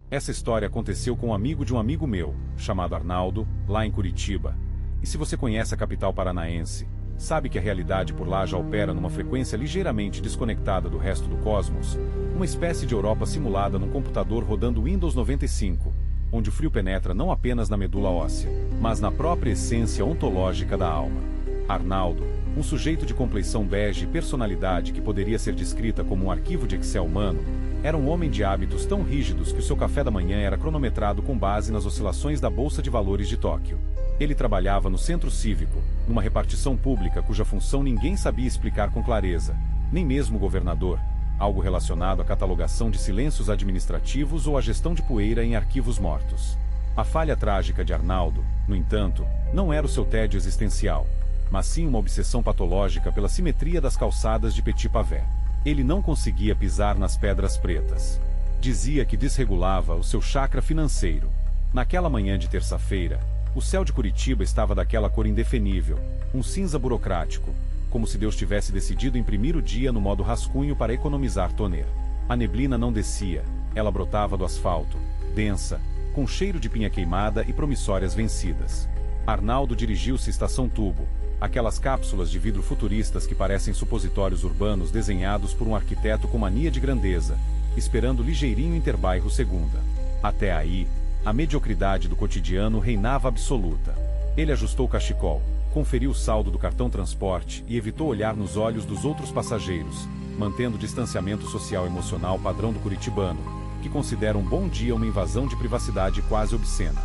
Essa história aconteceu com um amigo de um amigo meu, chamado Arnaldo, lá em Curitiba. E se você conhece a capital paranaense, sabe que a realidade por lá já opera numa frequência ligeiramente desconectada do resto do cosmos, uma espécie de Europa simulada num computador rodando Windows 95, onde o frio penetra não apenas na medula óssea, mas na própria essência ontológica da alma. Arnaldo, um sujeito de compleição bege e personalidade que poderia ser descrita como um arquivo de Excel humano, era um homem de hábitos tão rígidos que o seu café da manhã era cronometrado com base nas oscilações da Bolsa de Valores de Tóquio. Ele trabalhava no centro cívico, numa repartição pública cuja função ninguém sabia explicar com clareza, nem mesmo o governador, algo relacionado à catalogação de silêncios administrativos ou à gestão de poeira em arquivos mortos. A falha trágica de Arnaldo, no entanto, não era o seu tédio existencial, mas sim uma obsessão patológica pela simetria das calçadas de Petit Pavé. Ele não conseguia pisar nas pedras pretas. Dizia que desregulava o seu chakra financeiro. Naquela manhã de terça-feira, o céu de Curitiba estava daquela cor indefinível, um cinza burocrático, como se Deus tivesse decidido imprimir o dia no modo rascunho para economizar toner. A neblina não descia, ela brotava do asfalto, densa, com cheiro de pinha queimada e promissórias vencidas. Arnaldo dirigiu-se à Estação Tubo, aquelas cápsulas de vidro futuristas que parecem supositórios urbanos desenhados por um arquiteto com mania de grandeza, esperando ligeirinho Interbairro Segunda. Até aí, a mediocridade do cotidiano reinava absoluta. Ele ajustou o cachecol, conferiu o saldo do cartão transporte e evitou olhar nos olhos dos outros passageiros, mantendo o distanciamento social emocional padrão do curitibano, que considera um bom dia uma invasão de privacidade quase obscena.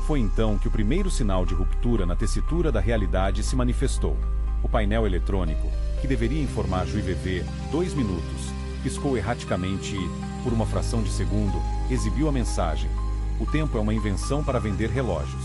Foi então que o primeiro sinal de ruptura na tessitura da realidade se manifestou. O painel eletrônico, que deveria informar Juiz 2 minutos, piscou erraticamente e, por uma fração de segundo, exibiu a mensagem: o tempo é uma invenção para vender relógios.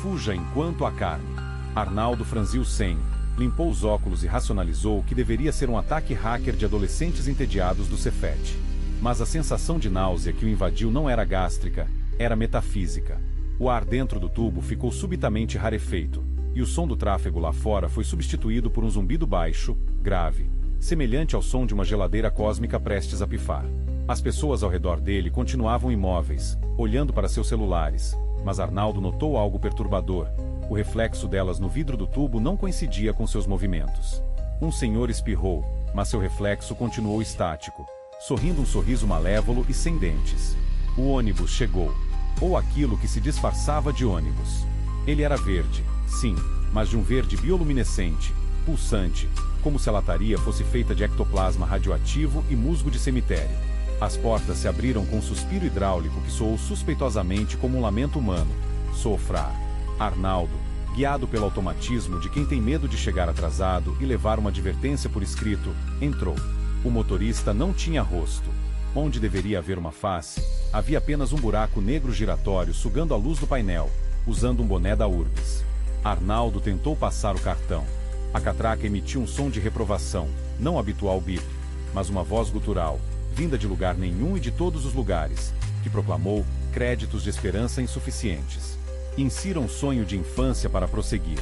Fuja enquanto há carne. Arnaldo franziu o senho, limpou os óculos e racionalizou que deveria ser um ataque hacker de adolescentes entediados do Cefet. Mas a sensação de náusea que o invadiu não era gástrica, era metafísica. O ar dentro do tubo ficou subitamente rarefeito, e o som do tráfego lá fora foi substituído por um zumbido baixo, grave, semelhante ao som de uma geladeira cósmica prestes a pifar. As pessoas ao redor dele continuavam imóveis, olhando para seus celulares, mas Arnaldo notou algo perturbador. O reflexo delas no vidro do tubo não coincidia com seus movimentos. Um senhor espirrou, mas seu reflexo continuou estático, sorrindo um sorriso malévolo e sem dentes. O ônibus chegou. Ou aquilo que se disfarçava de ônibus. Ele era verde, sim, mas de um verde bioluminescente, pulsante, como se a lataria fosse feita de ectoplasma radioativo e musgo de cemitério. As portas se abriram com um suspiro hidráulico que soou suspeitosamente como um lamento humano. Sofrar. Arnaldo, guiado pelo automatismo de quem tem medo de chegar atrasado e levar uma advertência por escrito, entrou. O motorista não tinha rosto. Onde deveria haver uma face, havia apenas um buraco negro giratório sugando a luz do painel, usando um boné da Urbis. Arnaldo tentou passar o cartão. A catraca emitiu um som de reprovação, não habitual bip, mas uma voz gutural, vinda de lugar nenhum e de todos os lugares, que proclamou créditos de esperança insuficientes. Insira um sonho de infância para prosseguir.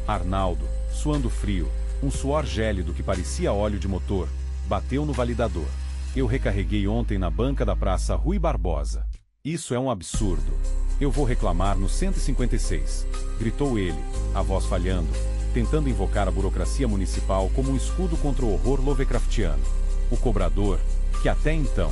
Arnaldo, suando frio, um suor gélido que parecia óleo de motor, bateu no validador. Eu recarreguei ontem na banca da Praça Rui Barbosa. Isso é um absurdo. Eu vou reclamar no 156, gritou ele, a voz falhando, tentando invocar a burocracia municipal como um escudo contra o horror lovecraftiano. O cobrador, que até então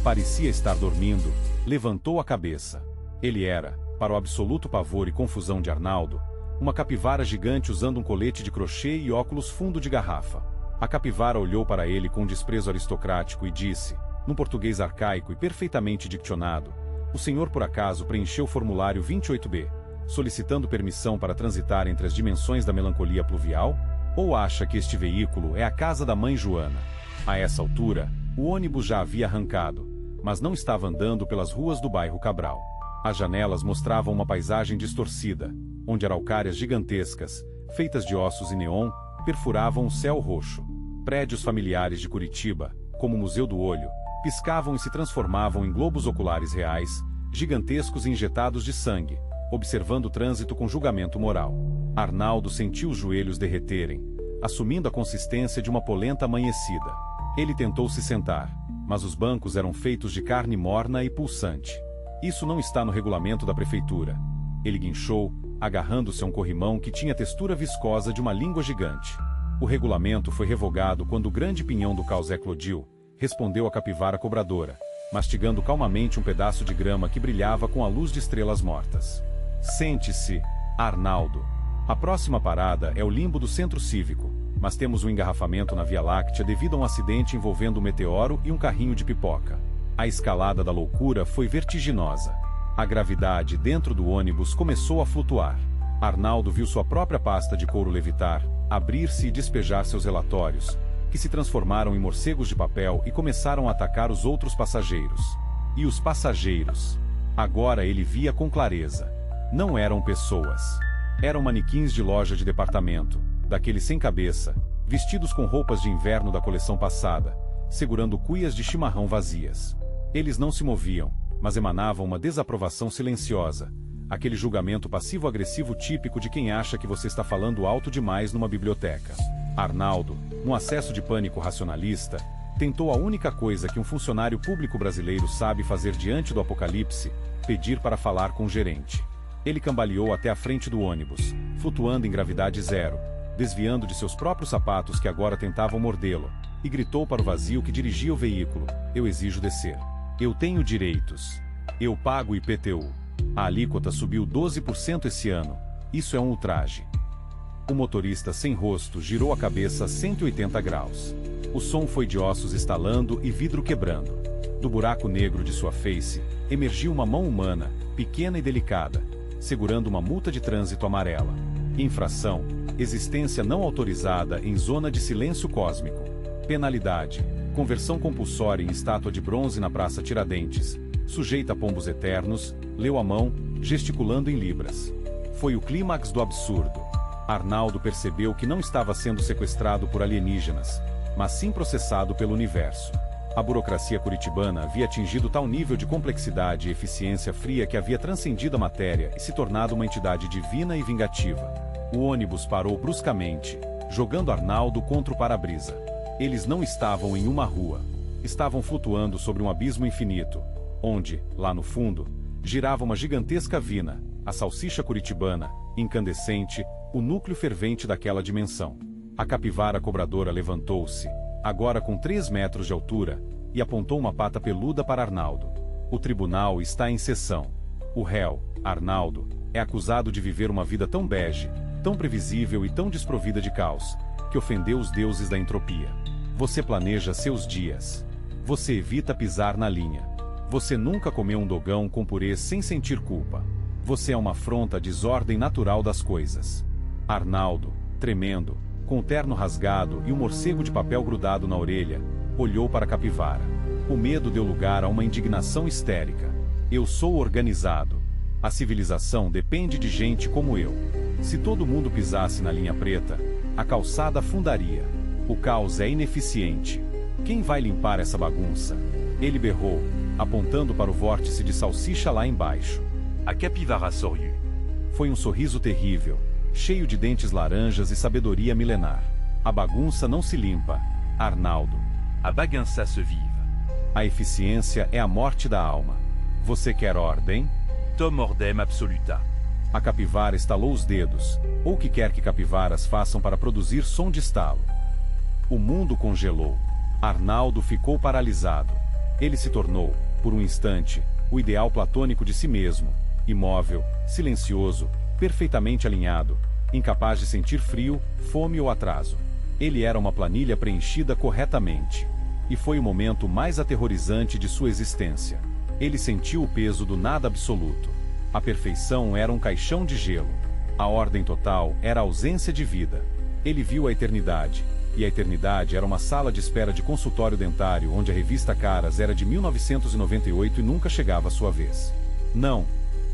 parecia estar dormindo, levantou a cabeça. Ele era, para o absoluto pavor e confusão de Arnaldo, uma capivara gigante usando um colete de crochê e óculos fundo de garrafa. A capivara olhou para ele com um desprezo aristocrático e disse, num português arcaico e perfeitamente diccionado: o senhor por acaso preencheu o formulário 28B, solicitando permissão para transitar entre as dimensões da melancolia pluvial? Ou acha que este veículo é a casa da mãe Joana? A essa altura, o ônibus já havia arrancado, mas não estava andando pelas ruas do bairro Cabral. As janelas mostravam uma paisagem distorcida, onde araucárias gigantescas, feitas de ossos e neon, perfuravam o céu roxo. Prédios familiares de Curitiba, como o Museu do Olho, piscavam e se transformavam em globos oculares reais, gigantescos e injetados de sangue, observando o trânsito com julgamento moral. Arnaldo sentiu os joelhos derreterem, assumindo a consistência de uma polenta amanhecida. Ele tentou se sentar, mas os bancos eram feitos de carne morna e pulsante. Isso não está no regulamento da prefeitura. Ele guinchou, agarrando-se a um corrimão que tinha a textura viscosa de uma língua gigante. O regulamento foi revogado quando o grande pinhão do caos eclodiu, respondeu a capivara cobradora, mastigando calmamente um pedaço de grama que brilhava com a luz de estrelas mortas. Sente-se, Arnaldo. A próxima parada é o limbo do centro cívico, mas temos um engarrafamento na Via Láctea devido a um acidente envolvendo um meteoro e um carrinho de pipoca. A escalada da loucura foi vertiginosa. A gravidade dentro do ônibus começou a flutuar. Arnaldo viu sua própria pasta de couro levitar, abrir-se e despejar seus relatórios, que se transformaram em morcegos de papel e começaram a atacar os outros passageiros. E os passageiros? Agora ele via com clareza. Não eram pessoas. Eram manequins de loja de departamento, daqueles sem cabeça, vestidos com roupas de inverno da coleção passada, segurando cuias de chimarrão vazias. Eles não se moviam, mas emanavam uma desaprovação silenciosa, aquele julgamento passivo-agressivo típico de quem acha que você está falando alto demais numa biblioteca. Arnaldo, num acesso de pânico racionalista, tentou a única coisa que um funcionário público brasileiro sabe fazer diante do apocalipse: pedir para falar com o gerente. Ele cambaleou até a frente do ônibus, flutuando em gravidade zero, desviando de seus próprios sapatos que agora tentavam mordê-lo, e gritou para o vazio que dirigia o veículo: "Eu exijo descer. Eu tenho direitos. Eu pago IPTU. A alíquota subiu 12% esse ano. Isso é um ultraje." O motorista sem rosto girou a cabeça a 180 graus. O som foi de ossos estalando e vidro quebrando. Do buraco negro de sua face, emergiu uma mão humana, pequena e delicada, segurando uma multa de trânsito amarela. Infração: existência não autorizada em zona de silêncio cósmico. Penalidade: conversão compulsória em estátua de bronze na Praça Tiradentes. Sujeita a pombos eternos, leu a mão, gesticulando em libras. Foi o clímax do absurdo. Arnaldo percebeu que não estava sendo sequestrado por alienígenas, mas sim processado pelo universo. A burocracia curitibana havia atingido tal nível de complexidade e eficiência fria que havia transcendido a matéria e se tornado uma entidade divina e vingativa. O ônibus parou bruscamente, jogando Arnaldo contra o para-brisa. Eles não estavam em uma rua. Estavam flutuando sobre um abismo infinito, onde, lá no fundo, girava uma gigantesca vina, a salsicha curitibana, incandescente, o núcleo fervente daquela dimensão. A capivara cobradora levantou-se, agora com 3 metros de altura, e apontou uma pata peluda para Arnaldo. O tribunal está em sessão. O réu, Arnaldo, é acusado de viver uma vida tão bege, tão previsível e tão desprovida de caos, que ofendeu os deuses da entropia. Você planeja seus dias. Você evita pisar na linha. Você nunca comeu um dogão com purê sem sentir culpa. Você é uma afronta à desordem natural das coisas. Arnaldo, tremendo, com o terno rasgado e um morcego de papel grudado na orelha, olhou para a capivara. O medo deu lugar a uma indignação histérica. Eu sou organizado. A civilização depende de gente como eu. Se todo mundo pisasse na linha preta, a calçada afundaria. O caos é ineficiente. Quem vai limpar essa bagunça? Ele berrou, apontando para o vórtice de salsicha lá embaixo. A capivara sorriu. Foi um sorriso terrível, cheio de dentes laranjas e sabedoria milenar. A bagunça não se limpa, Arnaldo. A bagunça se vive. A eficiência é a morte da alma. Você quer ordem? Tom ordem absoluta. A capivara estalou os dedos, ou o que quer que capivaras façam para produzir som de estalo. O mundo congelou. Arnaldo ficou paralisado. Ele se tornou, por um instante, o ideal platônico de si mesmo, imóvel, silencioso, perfeitamente alinhado, incapaz de sentir frio, fome ou atraso. Ele era uma planilha preenchida corretamente. E foi o momento mais aterrorizante de sua existência. Ele sentiu o peso do nada absoluto. A perfeição era um caixão de gelo. A ordem total era a ausência de vida. Ele viu a eternidade. E a eternidade era uma sala de espera de consultório dentário onde a revista Caras era de 1998 e nunca chegava a sua vez. Não!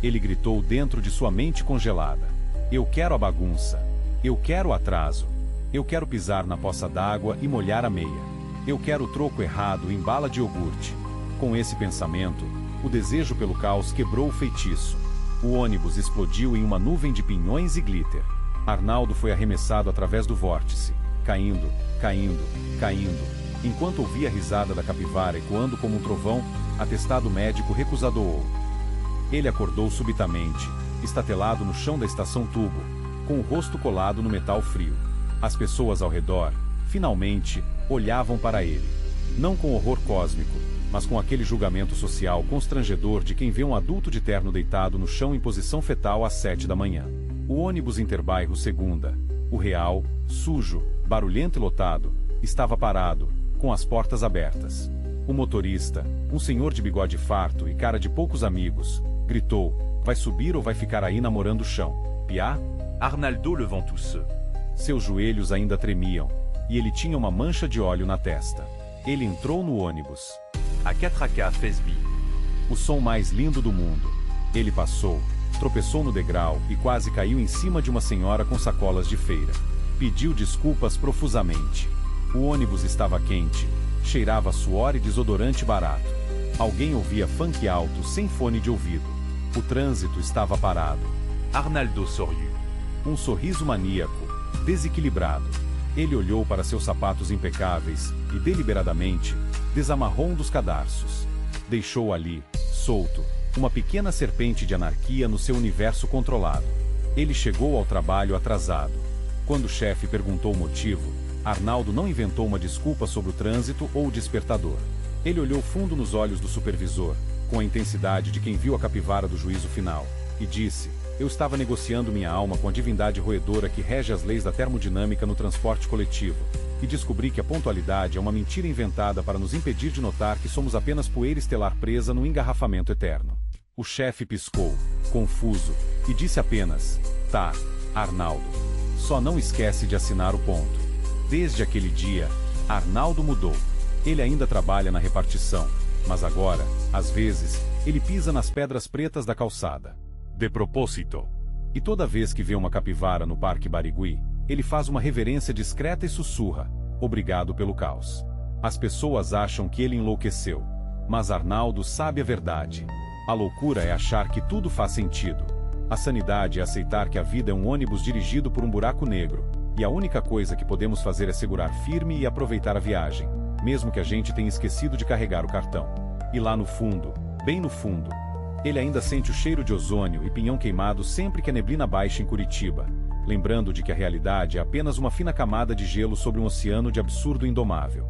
Ele gritou dentro de sua mente congelada. Eu quero a bagunça. Eu quero o atraso. Eu quero pisar na poça d'água e molhar a meia. Eu quero o troco errado em bala de iogurte. Com esse pensamento, o desejo pelo caos quebrou o feitiço. O ônibus explodiu em uma nuvem de pinhões e glitter. Arnaldo foi arremessado através do vórtice, caindo, caindo, caindo. Enquanto ouvia a risada da capivara ecoando como um trovão, atestado médico recusador. Ele acordou subitamente, estatelado no chão da estação tubo, com o rosto colado no metal frio. As pessoas ao redor, finalmente, olhavam para ele. Não com horror cósmico, mas com aquele julgamento social constrangedor de quem vê um adulto de terno deitado no chão em posição fetal às 7 da manhã. O ônibus Interbairro Segunda, o real, sujo, barulhento e lotado, estava parado, com as portas abertas. O motorista, um senhor de bigode farto e cara de poucos amigos, gritou: vai subir ou vai ficar aí namorando o chão? Piá? Arnaldo le ventouseux. Seus joelhos ainda tremiam, e ele tinha uma mancha de óleo na testa. Ele entrou no ônibus. À Catraca, Fesby. O som mais lindo do mundo. Ele passou, tropeçou no degrau e quase caiu em cima de uma senhora com sacolas de feira. Pediu desculpas profusamente. O ônibus estava quente, cheirava a suor e desodorante barato. Alguém ouvia funk alto sem fone de ouvido. O trânsito estava parado. Arnaldo sorriu. Um sorriso maníaco, desequilibrado. Ele olhou para seus sapatos impecáveis e, deliberadamente, desamarrou um dos cadarços. Deixou ali, solto, uma pequena serpente de anarquia no seu universo controlado. Ele chegou ao trabalho atrasado. Quando o chefe perguntou o motivo, Arnaldo não inventou uma desculpa sobre o trânsito ou o despertador. Ele olhou fundo nos olhos do supervisor, com a intensidade de quem viu a capivara do juízo final, e disse: eu estava negociando minha alma com a divindade roedora que rege as leis da termodinâmica no transporte coletivo, e descobri que a pontualidade é uma mentira inventada para nos impedir de notar que somos apenas poeira estelar presa no engarrafamento eterno. O chefe piscou, confuso, e disse apenas: tá, Arnaldo. Só não esquece de assinar o ponto. Desde aquele dia, Arnaldo mudou. Ele ainda trabalha na repartição, mas agora, às vezes, ele pisa nas pedras pretas da calçada. De propósito. E toda vez que vê uma capivara no Parque Barigui, ele faz uma reverência discreta e sussurra: obrigado pelo caos. As pessoas acham que ele enlouqueceu, mas Arnaldo sabe a verdade. A loucura é achar que tudo faz sentido. A sanidade é aceitar que a vida é um ônibus dirigido por um buraco negro, e a única coisa que podemos fazer é segurar firme e aproveitar a viagem, mesmo que a gente tenha esquecido de carregar o cartão. E lá no fundo, bem no fundo, ele ainda sente o cheiro de ozônio e pinhão queimado sempre que a neblina baixa em Curitiba, lembrando de que a realidade é apenas uma fina camada de gelo sobre um oceano de absurdo indomável.